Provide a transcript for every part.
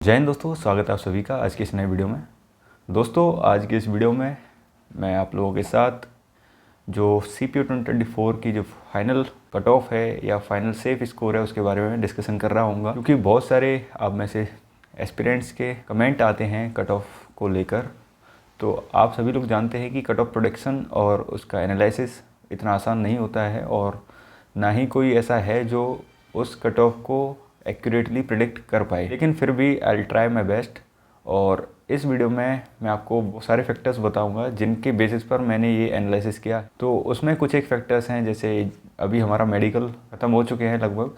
जय हिंद दोस्तों, स्वागत है आप सभी का आज के इस नए वीडियो में। दोस्तों आज के इस वीडियो में मैं आप लोगों के साथ जो CPU 2024 की जो फाइनल कट ऑफ है या फाइनल सेफ स्कोर है उसके बारे में डिस्कशन कर रहा हूँ, क्योंकि बहुत सारे आप में से एस्पिरेंट्स के कमेंट आते हैं कट ऑफ को लेकर। तो आप सभी लोग जानते हैं कि कट ऑफ प्रोडिक्शन और उसका एनालिसिस इतना आसान नहीं होता है, और ना ही कोई ऐसा है जो उस कट ऑफ को एक्यूरेटली प्रिडिक्ट कर पाए, लेकिन फिर भी I will try my best. और इस वीडियो में मैं आपको वो सारे फैक्टर्स बताऊंगा जिनके बेसिस पर मैंने ये एनालिसिस किया। तो उसमें कुछ एक फैक्टर्स हैं, जैसे अभी हमारा मेडिकल ख़त्म हो चुके हैं लगभग,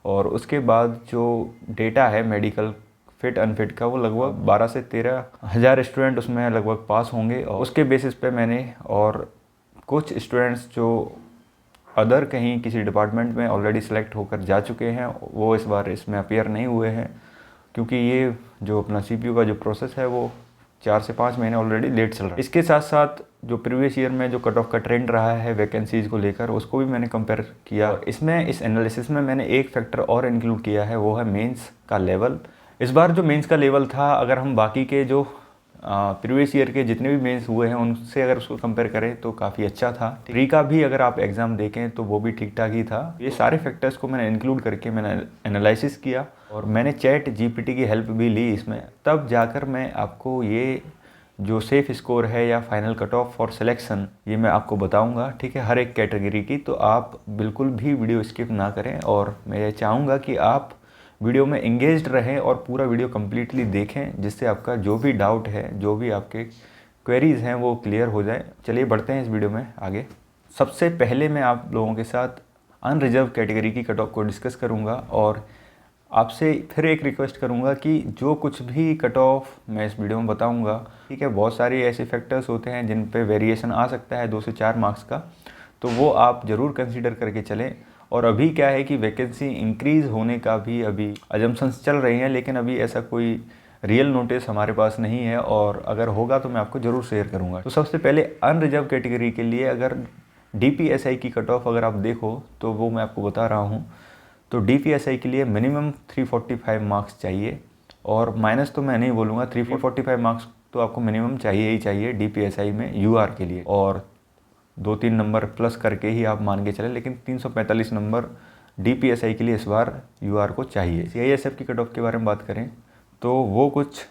और उसके बाद जो डेटा है मेडिकल फिट अनफिट का वो लगभग 12 से 13 हज़ार स्टूडेंट उसमें लगभग पास होंगे। और उसके बेसिस पे मैंने और कुछ स्टूडेंट्स जो अदर कहीं किसी डिपार्टमेंट में ऑलरेडी सिलेक्ट होकर जा चुके हैं, वो इस बार इसमें अपीयर नहीं हुए हैं, क्योंकि ये जो अपना CPU का जो प्रोसेस है वो 4 से 5 महीने ऑलरेडी लेट चल रहा है। इसके साथ साथ जो प्रीवियस ईयर में जो कट ऑफ का ट्रेंड रहा है वैकेंसीज़ को लेकर, उसको भी मैंने कंपेयर किया। इसमें इस एनालिसिस में मैंने एक फैक्टर और इंक्लूड किया है, वो है मेंस का लेवल। इस बार जो मेंस का लेवल था, अगर हम बाकी के जो प्रीवियस ईयर के जितने भी मेंस हुए हैं उनसे अगर उसको कंपेयर करें तो काफ़ी अच्छा था। प्री का भी अगर आप एग्ज़ाम देखें तो वो भी ठीक ठाक ही था। ये सारे फैक्टर्स को मैंने इंक्लूड करके मैंने एनालिसिस किया, और मैंने चैट GPT की हेल्प भी ली इसमें। तब जाकर मैं आपको ये जो सेफ स्कोर है या final cut off for selection, ये मैं आपको बताऊंगा, ठीक है, हर एक कैटेगरी की। तो आप बिल्कुल भी वीडियो स्किप ना करें, और मैं ये चाहूँगा कि आप वीडियो में एंगेज्ड रहें और पूरा वीडियो कम्प्लीटली देखें, जिससे आपका जो भी डाउट है, जो भी आपके क्वेरीज़ हैं वो क्लियर हो जाए। चलिए बढ़ते हैं इस वीडियो में आगे। सबसे पहले मैं आप लोगों के साथ अनरिजर्व कैटेगरी की कट ऑफ को डिस्कस करूंगा, और आपसे फिर एक रिक्वेस्ट करूंगा कि जो कुछ भी कट ऑफ मैं इस वीडियो में बताऊंगा, ठीक है, बहुत सारे ऐसे फैक्टर्स होते हैं जिन पे वेरिएशन आ सकता है 2 से 4 मार्क्स का, तो वो आप ज़रूर कंसीडर करके चलें। और अभी क्या है कि वैकेंसी इंक्रीज़ होने का भी अभी अजम्पशंस चल रही हैं, लेकिन अभी ऐसा कोई रियल नोटिस हमारे पास नहीं है, और अगर होगा तो मैं आपको ज़रूर शेयर करूंगा। तो सबसे पहले अनरिजर्व कैटेगरी के लिए अगर DPSI की कट ऑफ अगर आप देखो तो वो मैं आपको बता रहा हूँ। तो DPSI के लिए मिनिमम 345 मार्क्स चाहिए, और माइनस तो मैं नहीं बोलूँगा, 345 मार्क्स तो आपको मिनिमम चाहिए ही चाहिए DPSI में UR के लिए, और 2-3 नंबर प्लस करके ही आप मान के चलें, लेकिन 345 नंबर DPSI के लिए इस बार UR को चाहिए। CISF की कट ऑफ के बारे में बात करें तो वो कुछ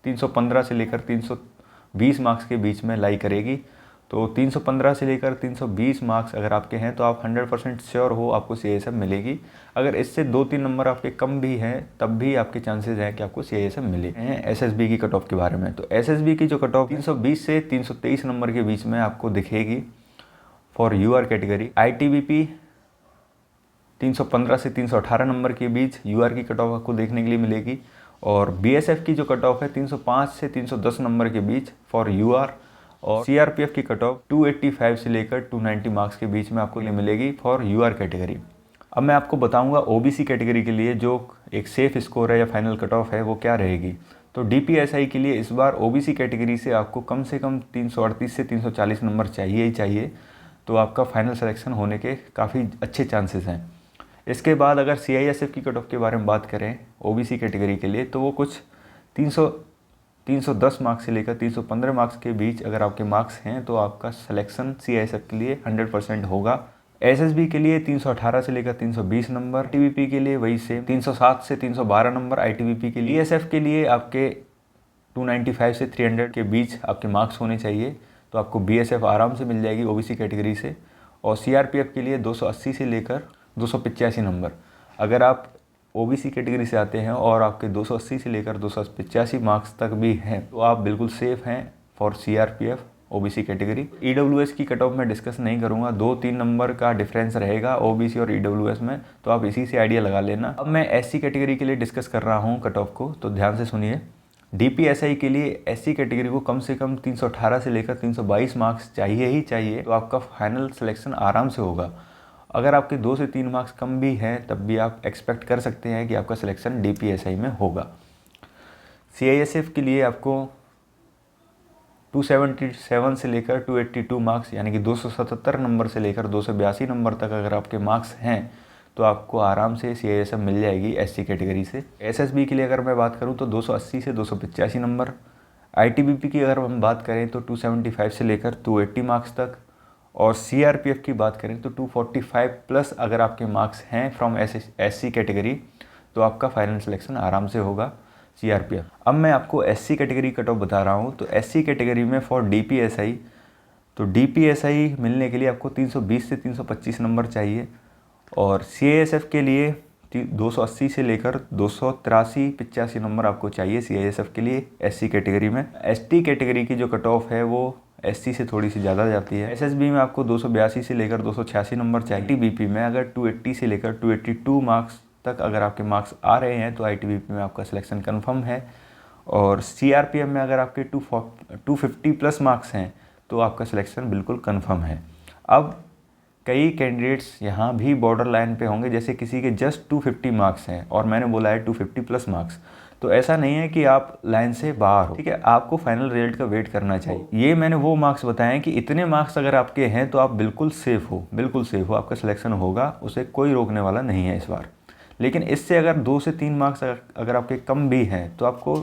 315 से लेकर 320 मार्क्स के बीच में लाई करेगी। तो 315 से लेकर 320 मार्क्स अगर आपके हैं तो आप 100% श्योर हो आपको CISF मिलेगी। अगर इससे 2-3 नंबर आपके कम भी हैं तब भी आपके चांसेस हैं कि आपको CISF मिले। SSB की कट ऑफ के बारे में, तो SSB की जो कट ऑफ 320 से 323 नंबर के बीच में आपको दिखेगी फॉर UR कैटेगरी। ITBP 315 से 318 नंबर के बीच UR की कट ऑफ आपको देखने के लिए मिलेगी, और BSF की जो कट ऑफ है 305 से 310 नंबर के बीच फॉर UR, और CRPF की कट ऑफ 285 से लेकर 290 मार्क्स के बीच में आपको मिलेगी फॉर UR कैटेगरी। अब मैं आपको बताऊंगा OBC कैटेगरी के लिए जो एक सेफ स्कोर है या फाइनल कट ऑफ है वो क्या रहेगी। तो DPSI के लिए इस बार OBC कैटेगरी से आपको कम से कम 338 से 340 नंबर चाहिए ही चाहिए, तो आपका फाइनल सिलेक्शन होने के काफ़ी अच्छे चांसेस हैं। इसके बाद अगर CISF की कट ऑफ के बारे में बात करें OBC कैटेगरी के लिए, तो वो कुछ 310 मार्क्स से लेकर 315 मार्क्स के बीच अगर आपके मार्क्स हैं तो आपका सिलेक्शन CISF के लिए 100% होगा। SSB के लिए 318 से लेकर 320 नंबर, ITBP के लिए वही सेम 307 से 312 नंबर ITBP के लिए। ESF के लिए आपके 295 से 300 के बीच आपके मार्क्स होने चाहिए, तो आपको BSF आराम से मिल जाएगी OBC कैटेगरी से। और CRPF के लिए 280 से लेकर 285 नंबर। अगर आप OBC कैटेगरी से आते हैं और आपके 280 से लेकर 285 मार्क्स तक भी हैं तो आप बिल्कुल सेफ़ हैं for CRPF OBC category. EWS की कट ऑफ में डिस्कस नहीं करूंगा, 2-3 नंबर का डिफरेंस रहेगा OBC और EWS में, तो आप इसी से आइडिया लगा लेना। अब मैं SC कैटेगरी के लिए डिस्कस कर रहा हूँ कट ऑफ को, तो ध्यान से सुनिए। DPSI के लिए SC कैटेगरी को कम से कम 318 से लेकर 322 मार्क्स चाहिए ही चाहिए, तो आपका फाइनल सिलेक्शन आराम से होगा। अगर आपके 2 से 3 मार्क्स कम भी हैं तब भी आप एक्सपेक्ट कर सकते हैं कि आपका सिलेक्शन DPSI में होगा। CISF के लिए आपको 277 से लेकर 282 मार्क्स यानी कि 277 नंबर से लेकर 282 नंबर तक अगर आपके मार्क्स हैं तो आपको आराम से CISF मिल जाएगी SC कैटेगरी से। SSB के लिए अगर मैं बात करूँ तो 280 से 285 नंबर। ITBP की अगर हम बात करें तो 275 से लेकर 280 मार्क्स तक। और CRPF की बात करें तो 245 प्लस अगर आपके मार्क्स हैं फ्रॉम SC कैटेगरी तो आपका फाइनल सिलेक्शन आराम से होगा CRPF। अब मैं आपको SC कैटेगरी कट ऑफ बता रहा हूँ। तो SC कैटेगरी में फॉर DPSI, तो DPSI मिलने के लिए आपको 320 से 325 नंबर चाहिए। और CISF के लिए 280 से लेकर 283-85 नंबर आपको चाहिए CISF के लिए SC कैटेगरी में। ST कैटेगरी की जो कट ऑफ है वो SC से थोड़ी सी ज़्यादा जाती है। SSB में आपको 282 से लेकर 286 नंबर चाहिए। ITBP में अगर 280 से लेकर 282 मार्क्स तक अगर आपके मार्क्स आ रहे हैं तो ITBP में आपका सिलेक्शन कन्फर्म है। और CRPF में अगर आपके 250 प्लस मार्क्स हैं तो आपका सिलेक्शन बिल्कुल कन्फर्म है। अब कई कैंडिडेट्स यहाँ भी बॉर्डर लाइन पे होंगे, जैसे किसी के जस्ट 250 मार्क्स हैं और मैंने बोला है 250 प्लस मार्क्स, तो ऐसा नहीं है कि आप लाइन से बाहर हो, ठीक है। आपको फाइनल रिजल्ट का वेट करना चाहिए। ये मैंने वो मार्क्स बताए हैं कि इतने मार्क्स अगर आपके हैं तो आप बिल्कुल सेफ़ हो, बिल्कुल सेफ़ हो, आपका सिलेक्शन होगा, उसे कोई रोकने वाला नहीं है इस बार। लेकिन इससे अगर 2 से 3 मार्क्स अगर आपके कम भी हैं तो आपको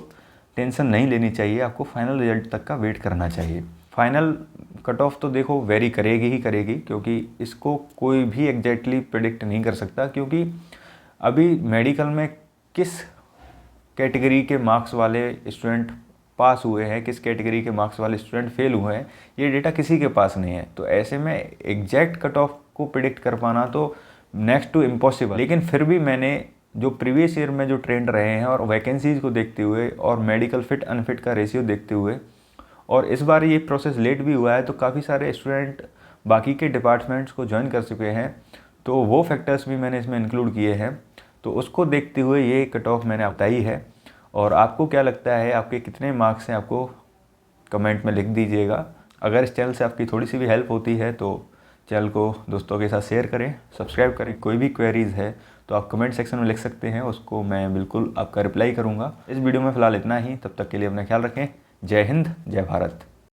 टेंशन नहीं लेनी चाहिए, आपको फाइनल रिजल्ट तक का वेट करना चाहिए। फाइनल कट ऑफ तो देखो वेरी करेगी ही करेगी, क्योंकि इसको कोई भी एग्जैक्टली प्रेडिक्ट नहीं कर सकता, क्योंकि अभी मेडिकल में किस कैटेगरी के मार्क्स वाले स्टूडेंट पास हुए हैं, किस कैटेगरी के मार्क्स वाले स्टूडेंट फेल हुए हैं, ये डेटा किसी के पास नहीं है। तो ऐसे में एग्जैक्ट कट ऑफ को प्रेडिक्ट कर पाना तो नेक्स्ट टू इम्पॉसिबल। लेकिन फिर भी मैंने जो प्रीवियस ईयर में जो ट्रेंड रहे हैं और वैकेंसीज़ को देखते हुए और मेडिकल फिट अनफिट का रेशियो देखते हुए, और इस बार ये प्रोसेस लेट भी हुआ है तो काफ़ी सारे स्टूडेंट बाकी के डिपार्टमेंट्स को ज्वाइन कर चुके हैं, तो वो फैक्टर्स भी मैंने इसमें इंक्लूड किए हैं। तो उसको देखते हुए ये कट ऑफ मैंने बताई है। और आपको क्या लगता है, आपके कितने मार्क्स हैं, आपको कमेंट में लिख दीजिएगा। अगर इस चैनल से आपकी थोड़ी सी भी हेल्प होती है तो चैनल को दोस्तों के साथ शेयर करें, सब्सक्राइब करें। कोई भी क्वेरीज़ है तो आप कमेंट सेक्शन में लिख सकते हैं, उसको मैं बिल्कुल आपका रिप्लाई करूँगा। इस वीडियो में फ़िलहाल इतना ही, तब तक के लिए अपना ख्याल रखें। जय हिंद, जय भारत।